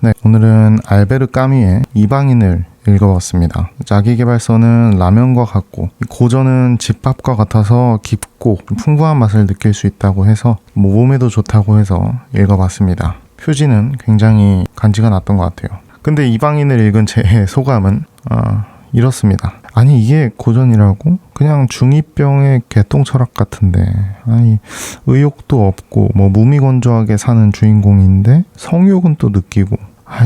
네, 오늘은 알베르 까뮈의 이방인을 읽어봤습니다. 자기계발서는 라면과 같고 고전은 집밥과 같아서 깊고 풍부한 맛을 느낄 수 있다고 해서 몸에도 좋다고 해서 읽어봤습니다. 표지는 굉장히 간지가 났던 것 같아요. 근데 이방인을 읽은 제 소감은 이렇습니다. 아니 이게 고전이라고? 그냥 중2병의 개똥 철학 같은데, 아니 의욕도 없고 뭐 무미건조하게 사는 주인공인데 성욕은 또 느끼고,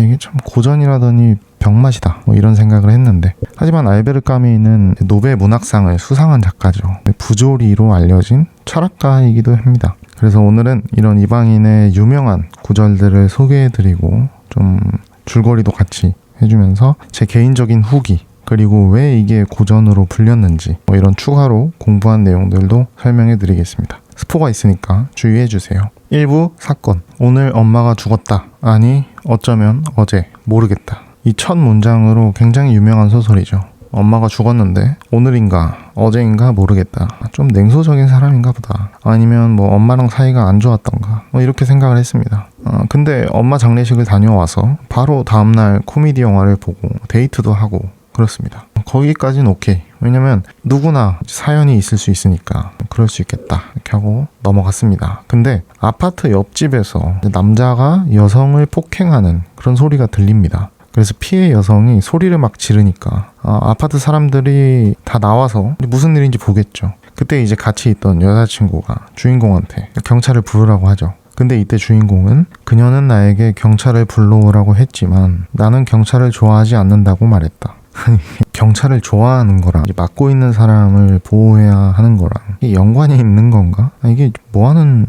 이게 참 고전이라더니 병맛이다, 뭐 이런 생각을 했는데, 하지만 알베르 까뮈는 노벨 문학상을 수상한 작가죠. 부조리로 알려진 철학가이기도 합니다. 그래서 오늘은 이런 이방인의 유명한 구절들을 소개해드리고 좀 줄거리도 같이 해주면서 제 개인적인 후기, 그리고 왜 이게 고전으로 불렸는지 뭐 이런 추가로 공부한 내용들도 설명해 드리겠습니다. 스포가 있으니까 주의해 주세요. 1부 사건. 오늘 엄마가 죽었다. 아니 어쩌면 어제 모르겠다. 이 첫 문장으로 굉장히 유명한 소설이죠. 엄마가 죽었는데 오늘인가 어제인가 모르겠다. 좀 냉소적인 사람인가 보다. 아니면 뭐 엄마랑 사이가 안 좋았던가, 뭐 이렇게 생각을 했습니다. 근데 엄마 장례식을 다녀와서 바로 다음날 코미디 영화를 보고 데이트도 하고 그렇습니다. 거기까지는 오케이. 왜냐면 누구나 사연이 있을 수 있으니까 그럴 수 있겠다 이렇게 하고 넘어갔습니다. 근데 아파트 옆집에서 남자가 여성을 폭행하는 그런 소리가 들립니다. 그래서 피해 여성이 소리를 막 지르니까 아파트 사람들이 다 나와서 무슨 일인지 보겠죠. 그때 이제 같이 있던 여자친구가 주인공한테 경찰을 부르라고 하죠. 근데 이때 주인공은 그녀는 나에게 경찰을 불러오라고 했지만 나는 경찰을 좋아하지 않는다고 말했다. 경찰을 좋아하는 거랑 맡고 있는 사람을 보호해야 하는 거랑 이게 연관이 있는 건가? 이게 뭐 하는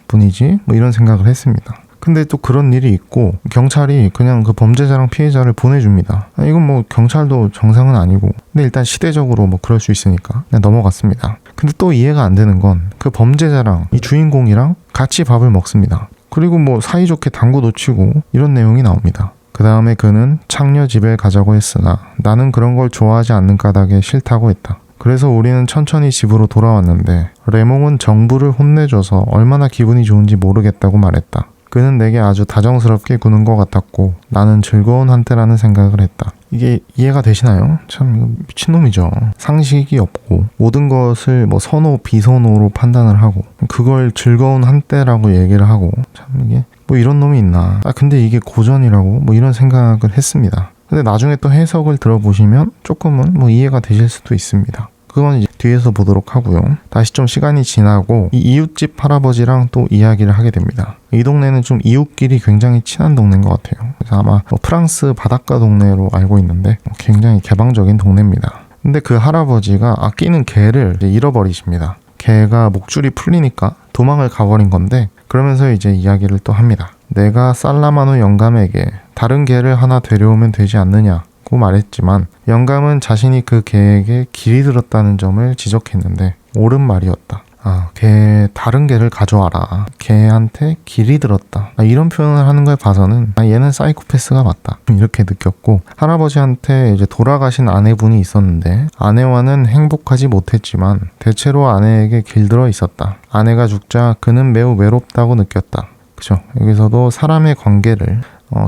분이지? 뭐 이런 생각을 했습니다. 근데 또 그런 일이 있고 경찰이 그냥 그 범죄자랑 피해자를 보내줍니다. 이건 뭐 경찰도 정상은 아니고, 근데 일단 시대적으로 뭐 그럴 수 있으니까 그냥 넘어갔습니다. 근데 또 이해가 안 되는 건 그 범죄자랑 이 주인공이랑 같이 밥을 먹습니다. 그리고 뭐 사이좋게 당구도 치고 이런 내용이 나옵니다. 그 다음에 그는 창녀 집에 가자고 했으나 나는 그런 걸 좋아하지 않는 까닭에 싫다고 했다. 그래서 우리는 천천히 집으로 돌아왔는데 레몽은 정부를 혼내줘서 얼마나 기분이 좋은지 모르겠다고 말했다. 그는 내게 아주 다정스럽게 구는 것 같았고 나는 즐거운 한때라는 생각을 했다. 이게 이해가 되시나요? 참 이거 미친놈이죠. 상식이 없고 모든 것을 뭐 선호 비선호로 판단을 하고 그걸 즐거운 한때라고 얘기를 하고, 참 이게 뭐 이런 놈이 있나. 근데 이게 고전이라고 뭐 이런 생각을 했습니다. 근데 나중에 또 해석을 들어보시면 조금은 뭐 이해가 되실 수도 있습니다. 그건 이제 뒤에서 보도록 하고요. 다시 좀 시간이 지나고 이 이웃집 할아버지랑 또 이야기를 하게 됩니다. 이 동네는 좀 이웃끼리 굉장히 친한 동네인 것 같아요. 그래서 아마 뭐 프랑스 바닷가 동네로 알고 있는데 굉장히 개방적인 동네입니다. 근데 그 할아버지가 아끼는 개를 이제 잃어버리십니다. 개가 목줄이 풀리니까 도망을 가버린 건데, 그러면서 이제 이야기를 또 합니다. 내가 살라마노 영감에게 다른 개를 하나 데려오면 되지 않느냐고 말했지만 영감은 자신이 그 개에게 길이 들었다는 점을 지적했는데 옳은 말이었다. 다른 개를 가져와라. 개한테 길이 들었다. 이런 표현을 하는 걸 봐서는 얘는 사이코패스가 맞다. 이렇게 느꼈고, 할아버지한테 이제 돌아가신 아내분이 있었는데 아내와는 행복하지 못했지만 대체로 아내에게 길들어 있었다. 아내가 죽자 그는 매우 외롭다고 느꼈다. 그죠? 여기서도 사람의 관계를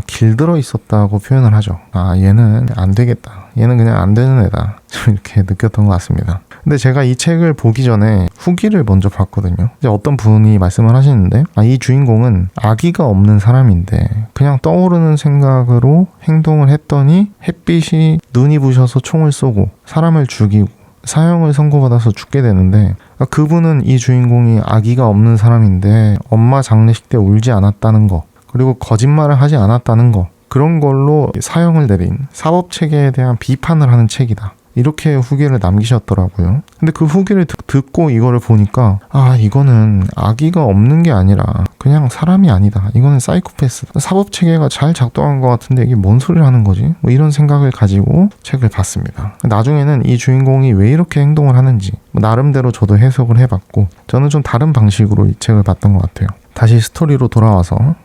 길들어 있었다고 표현을 하죠. 얘는 안 되겠다. 얘는 그냥 안 되는 애다. 좀 이렇게 느꼈던 것 같습니다. 근데 제가 이 책을 보기 전에 후기를 먼저 봤거든요. 이제 어떤 분이 말씀을 하시는데, 이 주인공은 아기가 없는 사람인데 그냥 떠오르는 생각으로 행동을 했더니 햇빛이 눈이 부셔서 총을 쏘고 사람을 죽이고 사형을 선고받아서 죽게 되는데, 그분은 이 주인공이 아기가 없는 사람인데 엄마 장례식 때 울지 않았다는 거, 그리고 거짓말을 하지 않았다는 거, 그런 걸로 사형을 내린 사법체계에 대한 비판을 하는 책이다. 이렇게 후기를 남기셨더라고요. 근데 그 후기를 듣고 이거를 보니까 이거는 아기가 없는 게 아니라 그냥 사람이 아니다. 이거는 사이코패스. 사법체계가 잘 작동한 것 같은데 이게 뭔 소리를 하는 거지? 뭐 이런 생각을 가지고 책을 봤습니다. 나중에는 이 주인공이 왜 이렇게 행동을 하는지 나름대로 저도 해석을 해봤고, 저는 좀 다른 방식으로 이 책을 봤던 것 같아요. 다시 스토리로 돌아와서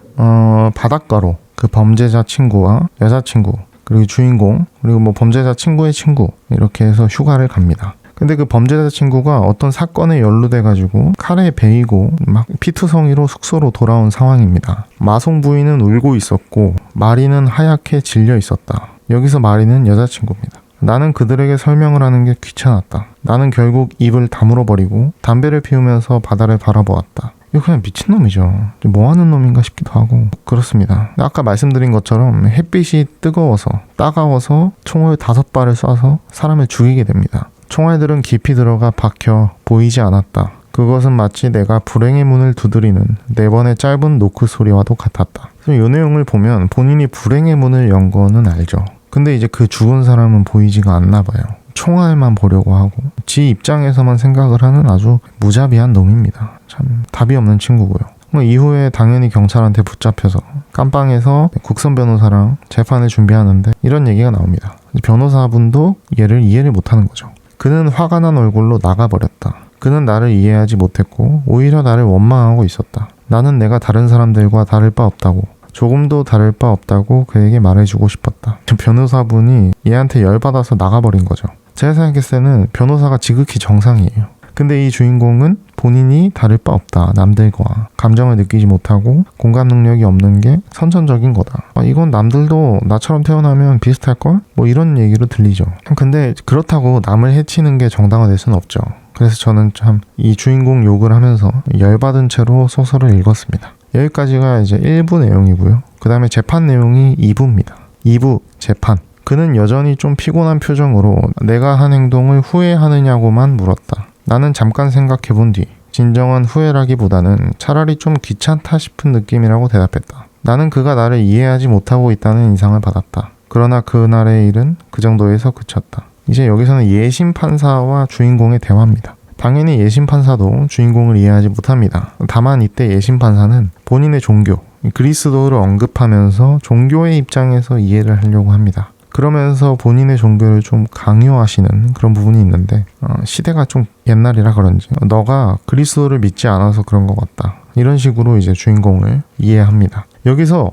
바닷가로 그 범죄자 친구와 여자친구, 그리고 주인공, 그리고 뭐 범죄자 친구의 친구, 이렇게 해서 휴가를 갑니다. 근데 그 범죄자 친구가 어떤 사건에 연루돼가지고 칼에 베이고 막 피투성이로 숙소로 돌아온 상황입니다. 마송 부인은 울고 있었고 마리는 하얗게 질려 있었다. 여기서 마리는 여자친구입니다. 나는 그들에게 설명을 하는 게 귀찮았다. 나는 결국 입을 다물어버리고 담배를 피우면서 바다를 바라보았다. 이거 그냥 미친놈이죠. 뭐하는 놈인가 싶기도 하고 그렇습니다. 아까 말씀드린 것처럼 햇빛이 뜨거워서 따가워서 총을 5발을 쏴서 사람을 죽이게 됩니다. 총알들은 깊이 들어가 박혀 보이지 않았다. 그것은 마치 내가 불행의 문을 두드리는 4번의 짧은 노크 소리와도 같았다. 이 내용을 보면 본인이 불행의 문을 연 거는 알죠. 근데 이제 그 죽은 사람은 보이지가 않나 봐요. 총알만 보려고 하고 지 입장에서만 생각을 하는 아주 무자비한 놈입니다. 참 답이 없는 친구고요. 이후에 당연히 경찰한테 붙잡혀서 깜빵에서 국선 변호사랑 재판을 준비하는데 이런 얘기가 나옵니다. 변호사분도 얘를 이해를 못하는 거죠. 그는 화가 난 얼굴로 나가버렸다. 그는 나를 이해하지 못했고 오히려 나를 원망하고 있었다. 나는 내가 다른 사람들과 다를 바 없다고, 조금도 다를 바 없다고 그에게 말해주고 싶었다. 변호사분이 얘한테 열받아서 나가버린 거죠. 제가 생각했을 때는 변호사가 지극히 정상이에요. 근데 이 주인공은 본인이 다를 바 없다. 남들과 감정을 느끼지 못하고 공감 능력이 없는 게 선천적인 거다. 이건 남들도 나처럼 태어나면 비슷할걸? 뭐 이런 얘기로 들리죠. 근데 그렇다고 남을 해치는 게 정당화될 수는 없죠. 그래서 저는 참 이 주인공 욕을 하면서 열받은 채로 소설을 읽었습니다. 여기까지가 이제 1부 내용이고요. 그 다음에 재판 내용이 2부입니다. 2부 재판. 그는 여전히 좀 피곤한 표정으로 내가 한 행동을 후회하느냐고만 물었다. 나는 잠깐 생각해본 뒤 진정한 후회라기보다는 차라리 좀 귀찮다 싶은 느낌이라고 대답했다. 나는 그가 나를 이해하지 못하고 있다는 인상을 받았다. 그러나 그날의 일은 그 정도에서 그쳤다. 이제 여기서는 예심 판사와 주인공의 대화입니다. 당연히 예심 판사도 주인공을 이해하지 못합니다. 다만 이때 예심 판사는 본인의 종교, 그리스도를 언급하면서 종교의 입장에서 이해를 하려고 합니다. 그러면서 본인의 종교를 좀 강요하시는 그런 부분이 있는데 시대가 좀 옛날이라 그런지 너가 그리스도를 믿지 않아서 그런 것 같다. 이런 식으로 이제 주인공을 이해합니다. 여기서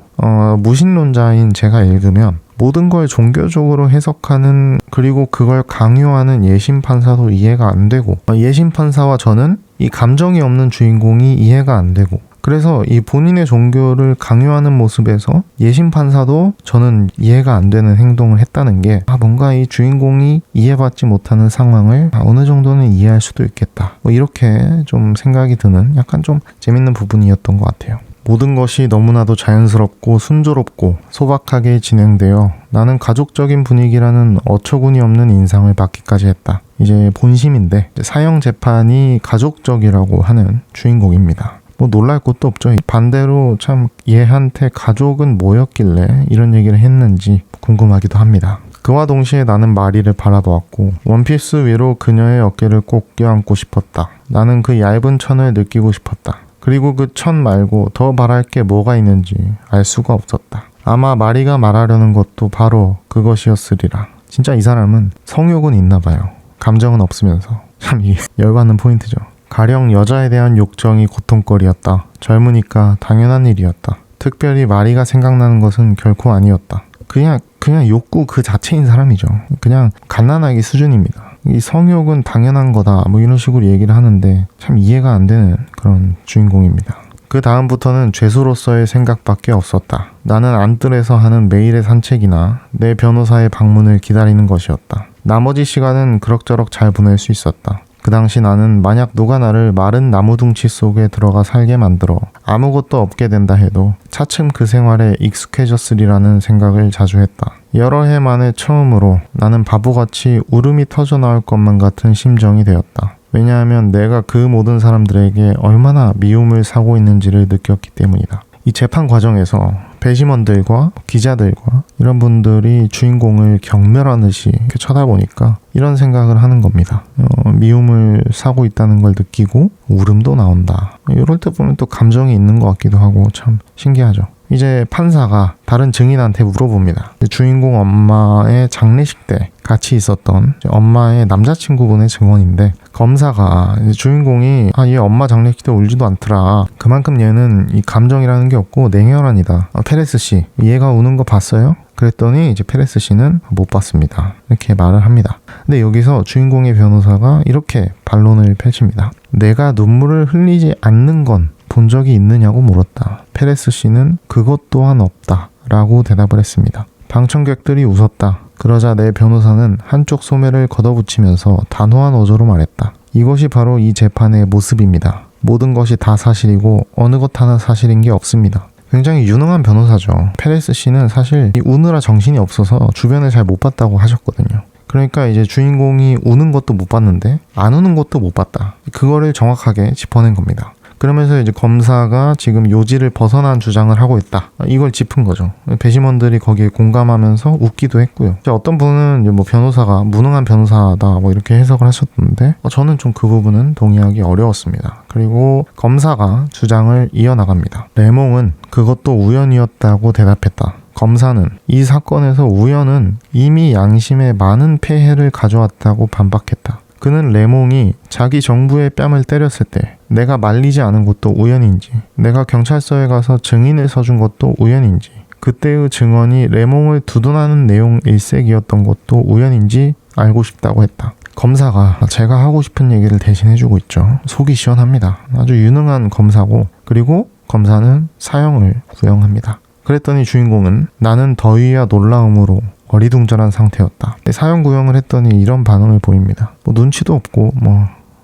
무신론자인 제가 읽으면 모든 걸 종교적으로 해석하는 그리고 그걸 강요하는 예심 판사도 이해가 안 되고 예심 판사와 저는 이 감정이 없는 주인공이 이해가 안 되고 그래서 이 본인의 종교를 강요하는 모습에서 예심 판사도 저는 이해가 안 되는 행동을 했다는 게 뭔가 이 주인공이 이해받지 못하는 상황을 어느 정도는 이해할 수도 있겠다. 뭐 이렇게 좀 생각이 드는 약간 좀 재밌는 부분이었던 것 같아요. 모든 것이 너무나도 자연스럽고 순조롭고 소박하게 진행되어 나는 가족적인 분위기라는 어처구니 없는 인상을 받기까지 했다. 이제 본심인데 사형 재판이 가족적이라고 하는 주인공입니다. 뭐 놀랄 것도 없죠. 반대로 참 얘한테 가족은 뭐였길래 이런 얘기를 했는지 궁금하기도 합니다. 그와 동시에 나는 마리를 바라보았고 원피스 위로 그녀의 어깨를 꼭 껴안고 싶었다. 나는 그 얇은 천을 느끼고 싶었다. 그리고 그 천 말고 더 바랄 게 뭐가 있는지 알 수가 없었다. 아마 마리가 말하려는 것도 바로 그것이었으리라. 진짜 이 사람은 성욕은 있나 봐요. 감정은 없으면서. 참 이 열받는 포인트죠. 가령 여자에 대한 욕정이 고통거리였다. 젊으니까 당연한 일이었다. 특별히 마리가 생각나는 것은 결코 아니었다. 그냥 욕구 그 자체인 사람이죠. 그냥 갓난아기 수준입니다. 이 성욕은 당연한 거다 뭐 이런 식으로 얘기를 하는데 참 이해가 안 되는 그런 주인공입니다. 그 다음부터는 죄수로서의 생각밖에 없었다. 나는 안뜰에서 하는 매일의 산책이나 내 변호사의 방문을 기다리는 것이었다. 나머지 시간은 그럭저럭 잘 보낼 수 있었다. 그 당시 나는 만약 누가 나를 마른 나무둥치 속에 들어가 살게 만들어 아무것도 없게 된다 해도 차츰 그 생활에 익숙해졌으리라는 생각을 자주 했다. 여러 해 만에 처음으로 나는 바보같이 울음이 터져나올 것만 같은 심정이 되었다. 왜냐하면 내가 그 모든 사람들에게 얼마나 미움을 사고 있는지를 느꼈기 때문이다. 이 재판 과정에서 배심원들과 기자들과 이런 분들이 주인공을 경멸하듯이 이렇게 쳐다보니까 이런 생각을 하는 겁니다. 미움을 사고 있다는 걸 느끼고 울음도 나온다. 이럴 때 보면 또 감정이 있는 것 같기도 하고 참 신기하죠. 이제 판사가 다른 증인한테 물어봅니다. 주인공 엄마의 장례식 때 같이 있었던 엄마의 남자친구분의 증언인데, 검사가 주인공이 얘 엄마 장례식 때 울지도 않더라, 그만큼 얘는 이 감정이라는 게 없고 냉혈한이다, 페레스 씨 얘가 우는 거 봤어요? 그랬더니 이제 페레스 씨는 못 봤습니다, 이렇게 말을 합니다. 근데 여기서 주인공의 변호사가 이렇게 반론을 펼칩니다. 내가 눈물을 흘리지 않는 건 본 적이 있느냐고 물었다. 페레스 씨는 그것 또한 없다 라고 대답을 했습니다. 방청객들이 웃었다. 그러자 내 변호사는 한쪽 소매를 걷어붙이면서 단호한 어조로 말했다. 이것이 바로 이 재판의 모습입니다. 모든 것이 다 사실이고 어느 것 하나 사실인 게 없습니다. 굉장히 유능한 변호사죠. 페레스 씨는 사실 우느라 정신이 없어서 주변을 잘 못 봤다고 하셨거든요. 그러니까 이제 주인공이 우는 것도 못 봤는데 안 우는 것도 못 봤다, 그거를 정확하게 짚어낸 겁니다. 그러면서 이제 검사가 지금 요지를 벗어난 주장을 하고 있다, 이걸 짚은 거죠. 배심원들이 거기에 공감하면서 웃기도 했고요. 이제 어떤 분은 이제 변호사가 무능한 변호사다 이렇게 해석을 하셨던데, 저는 좀 그 부분은 동의하기 어려웠습니다. 그리고 검사가 주장을 이어나갑니다. 레몽은 그것도 우연이었다고 대답했다. 검사는 이 사건에서 우연은 이미 양심에 많은 폐해를 가져왔다고 반박했다. 그는 레몽이 자기 정부의 뺨을 때렸을 때 내가 말리지 않은 것도 우연인지, 내가 경찰서에 가서 증인을 서준 것도 우연인지, 그때의 증언이 레몽을 두둔하는 내용 일색이었던 것도 우연인지 알고 싶다고 했다. 검사가 제가 하고 싶은 얘기를 대신 해주고 있죠. 속이 시원합니다. 아주 유능한 검사고, 그리고 검사는 사형을 구형합니다. 그랬더니 주인공은 나는 더위와 놀라움으로 어리둥절한 상태였다. 사형 구형을 했더니 이런 반응을 보입니다. 눈치도 없고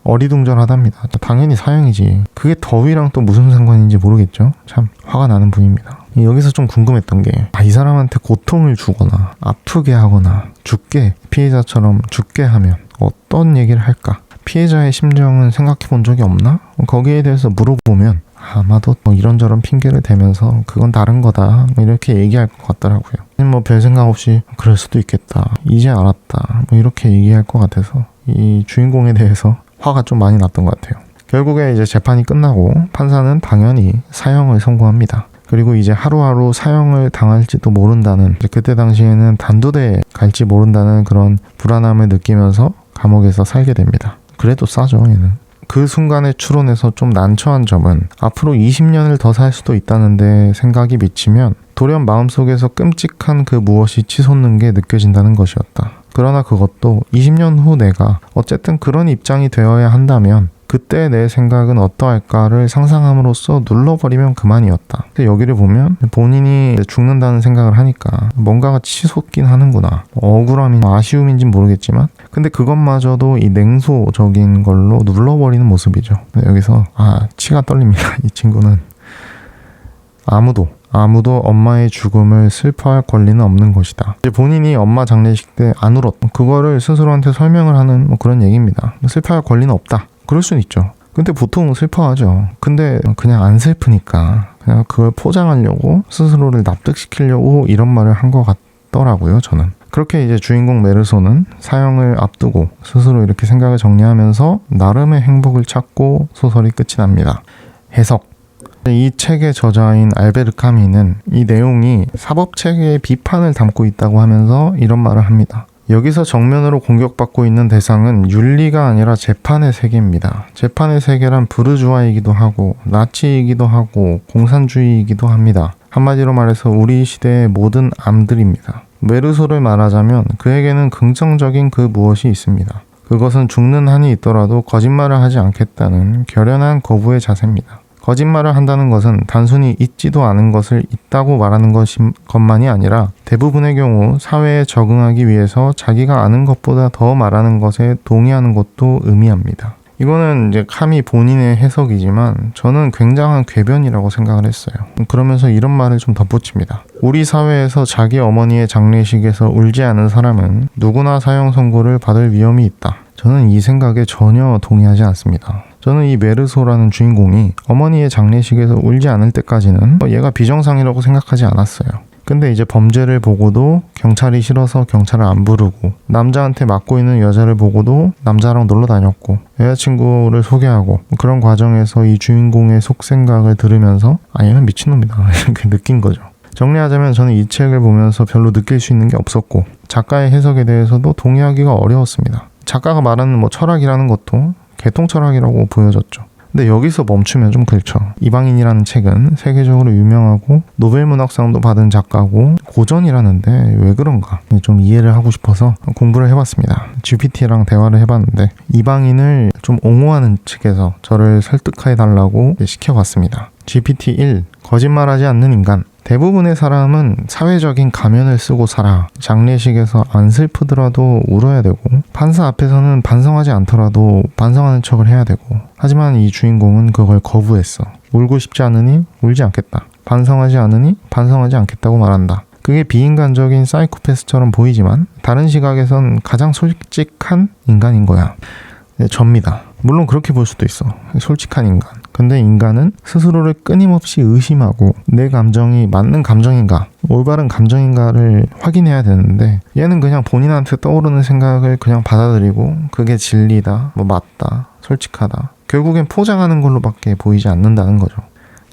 어리둥절하답니다. 당연히 사형이지. 그게 더위랑 또 무슨 상관인지 모르겠죠. 참 화가 나는 분입니다. 여기서 좀 궁금했던 게, 이 사람한테 고통을 주거나 아프게 하거나 피해자처럼 죽게 하면 어떤 얘기를 할까? 피해자의 심정은 생각해 본 적이 없나? 거기에 대해서 물어보면 아마도 이런저런 핑계를 대면서 그건 다른 거다 이렇게 얘기할 것 같더라고요. 별 생각 없이 그럴 수도 있겠다, 이제 알았다 이렇게 얘기할 것 같아서 이 주인공에 대해서 화가 좀 많이 났던 것 같아요. 결국에 이제 재판이 끝나고 판사는 당연히 사형을 선고합니다. 그리고 이제 하루하루 사형을 당할지도 모른다는, 그때 당시에는 단두대에 갈지 모른다는 그런 불안함을 느끼면서 감옥에서 살게 됩니다. 그래도 싸죠, 얘는. 그 순간에 추론해서 좀 난처한 점은 앞으로 20년을 더 살 수도 있다는데 생각이 미치면 돌연 마음속에서 끔찍한 그 무엇이 치솟는 게 느껴진다는 것이었다. 그러나 그것도 20년 후 내가 어쨌든 그런 입장이 되어야 한다면 그때 내 생각은 어떠할까를 상상함으로써 눌러버리면 그만이었다. 근데 여기를 보면 본인이 죽는다는 생각을 하니까 뭔가가 치솟긴 하는구나. 억울함인지 아쉬움인지는 모르겠지만 근데 그것마저도 이 냉소적인 걸로 눌러버리는 모습이죠. 여기서 치가 떨립니다. 이 친구는 아무도 엄마의 죽음을 슬퍼할 권리는 없는 것이다. 이제 본인이 엄마 장례식 때 안 울었던 그거를 스스로한테 설명을 하는 그런 얘기입니다. 슬퍼할 권리는 없다. 그럴 수는 있죠. 근데 보통 슬퍼하죠. 근데 그냥 안 슬프니까 그냥 그걸 포장하려고 스스로를 납득시키려고 이런 말을 한 것 같더라고요, 저는. 그렇게 이제 주인공 메르소는 사형을 앞두고 스스로 이렇게 생각을 정리하면서 나름의 행복을 찾고 소설이 끝이 납니다. 해석. 이 책의 저자인 알베르 카미는 이 내용이 사법체계의 비판을 담고 있다고 하면서 이런 말을 합니다. 여기서 정면으로 공격받고 있는 대상은 윤리가 아니라 재판의 세계입니다. 재판의 세계란 부르주아이기도 하고 나치이기도 하고 공산주의이기도 합니다. 한마디로 말해서 우리 시대의 모든 암들입니다. 메르소를 말하자면 그에게는 긍정적인 그 무엇이 있습니다. 그것은 죽는 한이 있더라도 거짓말을 하지 않겠다는 결연한 거부의 자세입니다. 거짓말을 한다는 것은 단순히 있지도 않은 것을 있다고 말하는 것만이 아니라 대부분의 경우 사회에 적응하기 위해서 자기가 아는 것보다 더 말하는 것에 동의하는 것도 의미합니다. 이거는 이제 카미 본인의 해석이지만 저는 굉장한 궤변이라고 생각을 했어요. 그러면서 이런 말을 좀 덧붙입니다. 우리 사회에서 자기 어머니의 장례식에서 울지 않은 사람은 누구나 사형 선고를 받을 위험이 있다. 저는 이 생각에 전혀 동의하지 않습니다. 저는 이 메르소라는 주인공이 어머니의 장례식에서 울지 않을 때까지는 얘가 비정상이라고 생각하지 않았어요. 근데 이제 범죄를 보고도 경찰이 싫어서 경찰을 안 부르고, 남자한테 맞고 있는 여자를 보고도 남자랑 놀러 다녔고, 여자친구를 소개하고, 그런 과정에서 이 주인공의 속생각을 들으면서 얘는 미친놈이다 이렇게 느낀 거죠. 정리하자면 저는 이 책을 보면서 별로 느낄 수 있는 게 없었고, 작가의 해석에 대해서도 동의하기가 어려웠습니다. 작가가 말하는 철학이라는 것도 개통 철학이라고 보여졌죠. 근데 여기서 멈추면 좀 그렇죠. 이방인이라는 책은 세계적으로 유명하고 노벨문학상도 받은 작가고 고전이라는데 왜 그런가 좀 이해를 하고 싶어서 공부를 해봤습니다. GPT랑 대화를 해봤는데 이방인을 좀 옹호하는 측에서 저를 설득해달라고 시켜봤습니다. GPT-1 거짓말하지 않는 인간. 대부분의 사람은 사회적인 가면을 쓰고 살아. 장례식에서 안 슬프더라도 울어야 되고, 판사 앞에서는 반성하지 않더라도 반성하는 척을 해야 되고, 하지만 이 주인공은 그걸 거부했어. 울고 싶지 않으니 울지 않겠다. 반성하지 않으니 반성하지 않겠다고 말한다. 그게 비인간적인 사이코패스처럼 보이지만 다른 시각에선 가장 솔직한 인간인 거야. 접니다. 물론 그렇게 볼 수도 있어. 솔직한 인간. 근데 인간은 스스로를 끊임없이 의심하고 내 감정이 맞는 감정인가, 올바른 감정인가를 확인해야 되는데, 얘는 그냥 본인한테 떠오르는 생각을 그냥 받아들이고 그게 진리다, 맞다, 솔직하다, 결국엔 포장하는 걸로밖에 보이지 않는다는 거죠.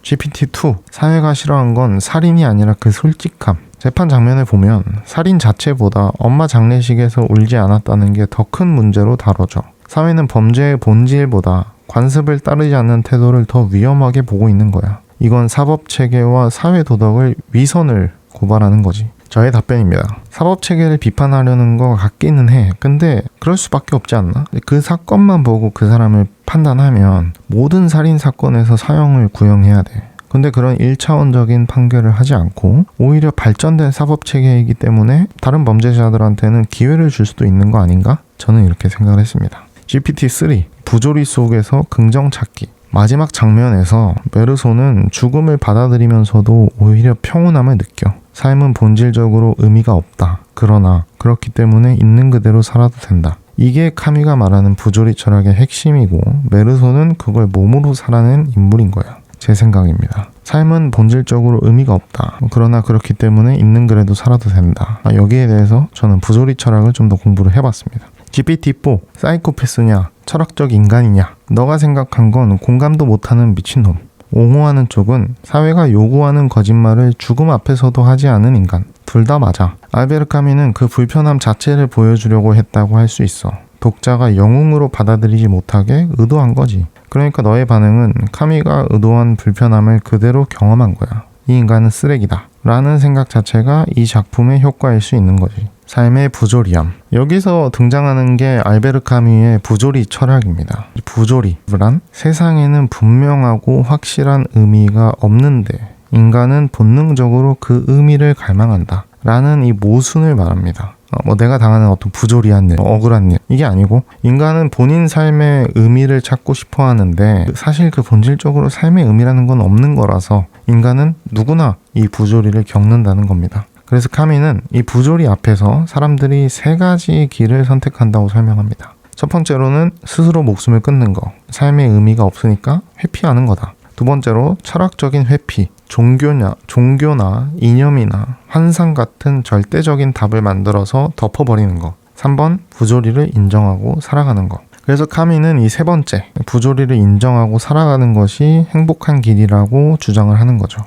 GPT-2 사회가 싫어한 건 살인이 아니라 그 솔직함. 재판 장면을 보면 살인 자체보다 엄마 장례식에서 울지 않았다는 게 더 큰 문제로 다뤄져. 사회는 범죄의 본질보다 관습을 따르지 않는 태도를 더 위험하게 보고 있는 거야. 이건 사법체계와 사회도덕을 위선을 고발하는 거지. 저의 답변입니다. 사법체계를 비판하려는 거 같기는 해. 근데 그럴 수밖에 없지 않나? 그 사건만 보고 그 사람을 판단하면 모든 살인 사건에서 사형을 구형해야 돼. 근데 그런 1차원적인 판결을 하지 않고 오히려 발전된 사법체계이기 때문에 다른 범죄자들한테는 기회를 줄 수도 있는 거 아닌가? 저는 이렇게 생각을 했습니다. GPT-3 부조리 속에서 긍정 찾기. 마지막 장면에서 메르소는 죽음을 받아들이면서도 오히려 평온함을 느껴. 삶은 본질적으로 의미가 없다. 그러나 그렇기 때문에 있는 그대로 살아도 된다. 이게 카미가 말하는 부조리 철학의 핵심이고, 메르소는 그걸 몸으로 살아낸 인물인 거야. 제 생각입니다. 삶은 본질적으로 의미가 없다. 그러나 그렇기 때문에 있는 그래도 살아도 된다. 여기에 대해서 저는 부조리 철학을 좀 더 공부를 해봤습니다. GPT-4 사이코패스냐 철학적 인간이냐. 너가 생각한 건 공감도 못하는 미친놈. 옹호하는 쪽은 사회가 요구하는 거짓말을 죽음 앞에서도 하지 않은 인간. 둘 다 맞아. 알베르 카미는 그 불편함 자체를 보여주려고 했다고 할 수 있어. 독자가 영웅으로 받아들이지 못하게 의도한 거지. 그러니까 너의 반응은 카미가 의도한 불편함을 그대로 경험한 거야. 이 인간은 쓰레기다 라는 생각 자체가 이 작품의 효과일 수 있는 거지. 삶의 부조리함. 여기서 등장하는 게 알베르 카미의 부조리 철학입니다. 부조리란 세상에는 분명하고 확실한 의미가 없는데 인간은 본능적으로 그 의미를 갈망한다 라는 이 모순을 말합니다. 내가 당하는 어떤 부조리한 일, 억울한 일, 이게 아니고 인간은 본인 삶의 의미를 찾고 싶어 하는데 사실 그 본질적으로 삶의 의미라는 건 없는 거라서 인간은 누구나 이 부조리를 겪는다는 겁니다. 그래서 카미는 이 부조리 앞에서 사람들이 세 가지 길을 선택한다고 설명합니다. 첫 번째로는 스스로 목숨을 끊는 거. 삶의 의미가 없으니까 회피하는 거다. 두 번째로 철학적인 회피. 종교나 이념이나 환상 같은 절대적인 답을 만들어서 덮어버리는 거. 3번 부조리를 인정하고 살아가는 거. 그래서 카미는 이 세 번째 부조리를 인정하고 살아가는 것이 행복한 길이라고 주장을 하는 거죠.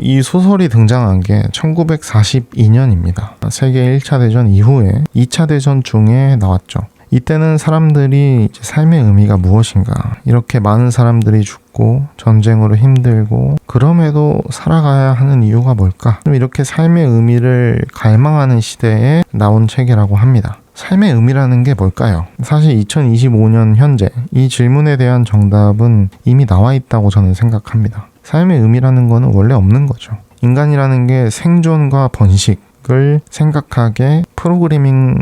이 소설이 등장한 게 1942년입니다. 세계 1차 대전 이후에 2차 대전 중에 나왔죠. 이때는 사람들이 이제 삶의 의미가 무엇인가, 이렇게 많은 사람들이 죽고 전쟁으로 힘들고 그럼에도 살아가야 하는 이유가 뭘까, 이렇게 삶의 의미를 갈망하는 시대에 나온 책이라고 합니다. 삶의 의미라는 게 뭘까요? 사실 2025년 현재 이 질문에 대한 정답은 이미 나와 있다고 저는 생각합니다. 삶의 의미라는 거는 원래 없는 거죠. 인간이라는 게 생존과 번식을 생각하게 프로그래밍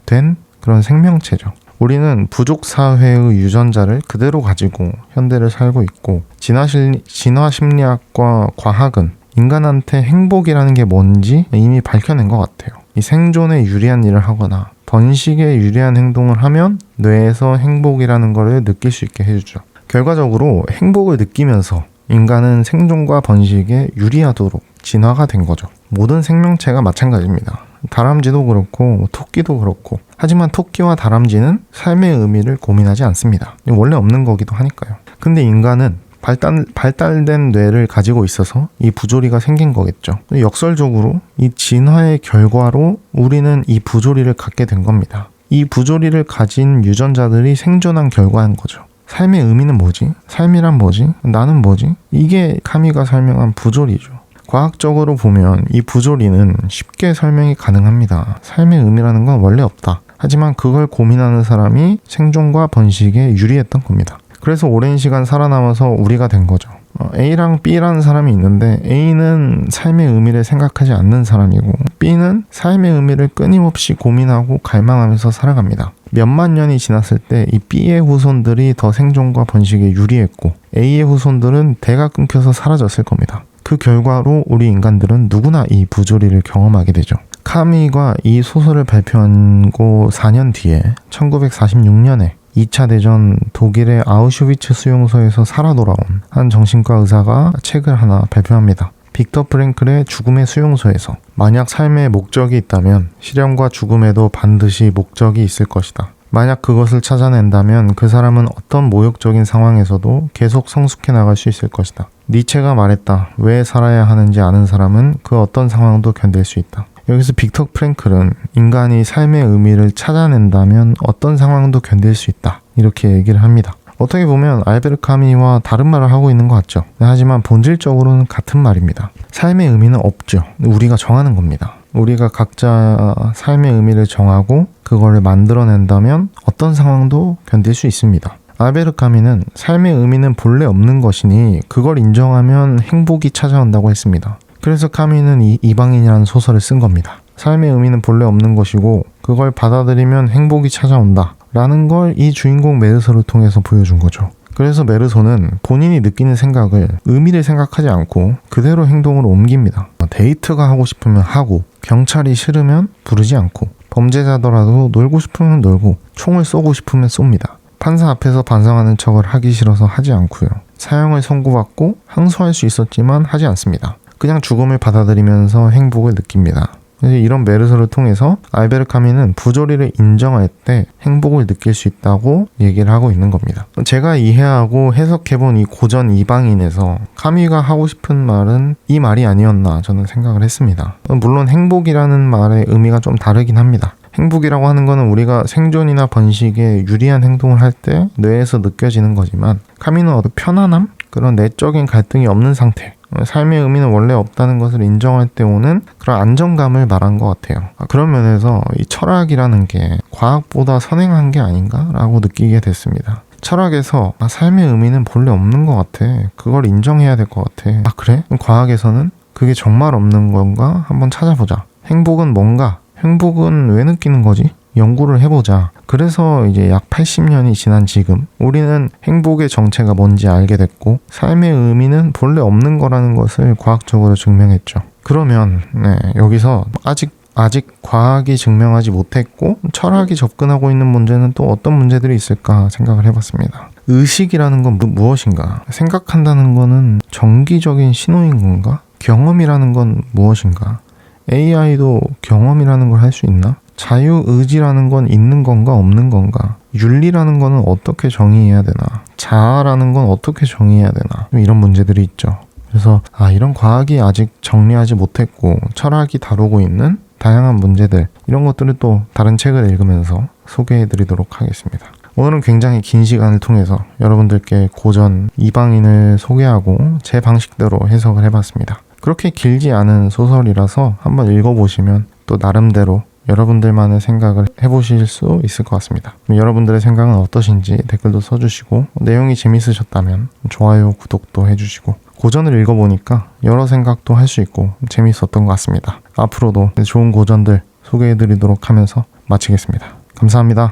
된 그런 생명체죠. 우리는 부족 사회의 유전자를 그대로 가지고 현대를 살고 있고, 진화 심리학과 과학은 인간한테 행복이라는 게 뭔지 이미 밝혀낸 것 같아요. 이 생존에 유리한 일을 하거나 번식에 유리한 행동을 하면 뇌에서 행복이라는 것을 느낄 수 있게 해주죠. 결과적으로 행복을 느끼면서 인간은 생존과 번식에 유리하도록 진화가 된 거죠. 모든 생명체가 마찬가지입니다. 다람쥐도 그렇고 토끼도 그렇고. 하지만 토끼와 다람쥐는 삶의 의미를 고민하지 않습니다. 원래 없는 거기도 하니까요. 근데 인간은 발달된 뇌를 가지고 있어서 이 부조리가 생긴 거겠죠. 역설적으로 이 진화의 결과로 우리는 이 부조리를 갖게 된 겁니다. 이 부조리를 가진 유전자들이 생존한 결과인 거죠. 삶의 의미는 뭐지? 삶이란 뭐지? 나는 뭐지? 이게 카미가 설명한 부조리죠. 과학적으로 보면 이 부조리는 쉽게 설명이 가능합니다. 삶의 의미라는 건 원래 없다. 하지만 그걸 고민하는 사람이 생존과 번식에 유리했던 겁니다. 그래서 오랜 시간 살아남아서 우리가 된 거죠. A랑 B라는 사람이 있는데 A는 삶의 의미를 생각하지 않는 사람이고 B는 삶의 의미를 끊임없이 고민하고 갈망하면서 살아갑니다. 몇만 년이 지났을 때 이 B의 후손들이 더 생존과 번식에 유리했고 A의 후손들은 대가 끊겨서 사라졌을 겁니다. 그 결과로 우리 인간들은 누구나 이 부조리를 경험하게 되죠. 카미가 이 소설을 발표하고 4년 뒤에 1946년에 2차 대전 독일의 아우슈비츠 수용소에서 살아 돌아온 한 정신과 의사가 책을 하나 발표합니다. 빅터 프랭클의 죽음의 수용소에서 만약 삶의 목적이 있다면 실현과 죽음에도 반드시 목적이 있을 것이다. 만약 그것을 찾아낸다면 그 사람은 어떤 모욕적인 상황에서도 계속 성숙해 나갈 수 있을 것이다. 니체가 말했다. 왜 살아야 하는지 아는 사람은 그 어떤 상황도 견딜 수 있다. 여기서 빅터 프랭클은 인간이 삶의 의미를 찾아낸다면 어떤 상황도 견딜 수 있다. 이렇게 얘기를 합니다. 어떻게 보면 알베르 카미와 다른 말을 하고 있는 것 같죠. 하지만 본질적으로는 같은 말입니다. 삶의 의미는 없죠. 우리가 정하는 겁니다. 우리가 각자 삶의 의미를 정하고 그거를 만들어낸다면 어떤 상황도 견딜 수 있습니다. 알베르 카미는 삶의 의미는 본래 없는 것이니 그걸 인정하면 행복이 찾아온다고 했습니다. 그래서 카미는 이 이방인이라는 소설을 쓴 겁니다. 삶의 의미는 본래 없는 것이고 그걸 받아들이면 행복이 찾아온다 라는 걸 이 주인공 메르소를 통해서 보여준 거죠. 그래서 메르소는 본인이 느끼는 생각을 의미를 생각하지 않고 그대로 행동으로 옮깁니다. 데이트가 하고 싶으면 하고 경찰이 싫으면 부르지 않고 범죄자더라도 놀고 싶으면 놀고 총을 쏘고 싶으면 쏩니다. 판사 앞에서 반성하는 척을 하기 싫어서 하지 않고요. 사형을 선고받고 항소할 수 있었지만 하지 않습니다. 그냥 죽음을 받아들이면서 행복을 느낍니다. 이런 메르소를 통해서 알베르 카미는 부조리를 인정할 때 행복을 느낄 수 있다고 얘기를 하고 있는 겁니다. 제가 이해하고 해석해본 이 고전 이방인에서 카미가 하고 싶은 말은 이 말이 아니었나 저는 생각을 했습니다. 물론 행복이라는 말의 의미가 좀 다르긴 합니다. 행복이라고 하는 거는 우리가 생존이나 번식에 유리한 행동을 할 때 뇌에서 느껴지는 거지만 카미는 어떤 편안함? 그런 내적인 갈등이 없는 상태, 삶의 의미는 원래 없다는 것을 인정할 때 오는 그런 안정감을 말한 것 같아요. 그런 면에서 이 철학이라는 게 과학보다 선행한 게 아닌가라고 느끼게 됐습니다. 철학에서 삶의 의미는 본래 없는 것 같아. 그걸 인정해야 될 것 같아. 그래? 과학에서는 그게 정말 없는 건가? 한번 찾아보자. 행복은 뭔가? 행복은 왜 느끼는 거지? 연구를 해보자. 그래서 이제 약 80년이 지난 지금 우리는 행복의 정체가 뭔지 알게 됐고 삶의 의미는 본래 없는 거라는 것을 과학적으로 증명했죠. 그러면 여기서 아직 과학이 증명하지 못했고 철학이 접근하고 있는 문제는 또 어떤 문제들이 있을까 생각을 해봤습니다. 의식이라는 건 무엇인가? 생각한다는 거는 정기적인 신호인 건가? 경험이라는 건 무엇인가? AI도 경험이라는 걸 할 수 있나? 자유의지라는 건 있는 건가 없는 건가? 윤리라는 거는 어떻게 정의해야 되나? 자아라는 건 어떻게 정의해야 되나? 이런 문제들이 있죠. 그래서 이런 과학이 아직 정리하지 못했고 철학이 다루고 있는 다양한 문제들, 이런 것들을 또 다른 책을 읽으면서 소개해드리도록 하겠습니다. 오늘은 굉장히 긴 시간을 통해서 여러분들께 고전 이방인을 소개하고 제 방식대로 해석을 해봤습니다. 그렇게 길지 않은 소설이라서 한번 읽어보시면 또 나름대로 여러분들만의 생각을 해보실 수 있을 것 같습니다. 여러분들의 생각은 어떠신지 댓글도 써주시고 내용이 재밌으셨다면 좋아요, 구독도 해주시고 고전을 읽어보니까 여러 생각도 할 수 있고 재밌었던 것 같습니다. 앞으로도 좋은 고전들 소개해드리도록 하면서 마치겠습니다. 감사합니다.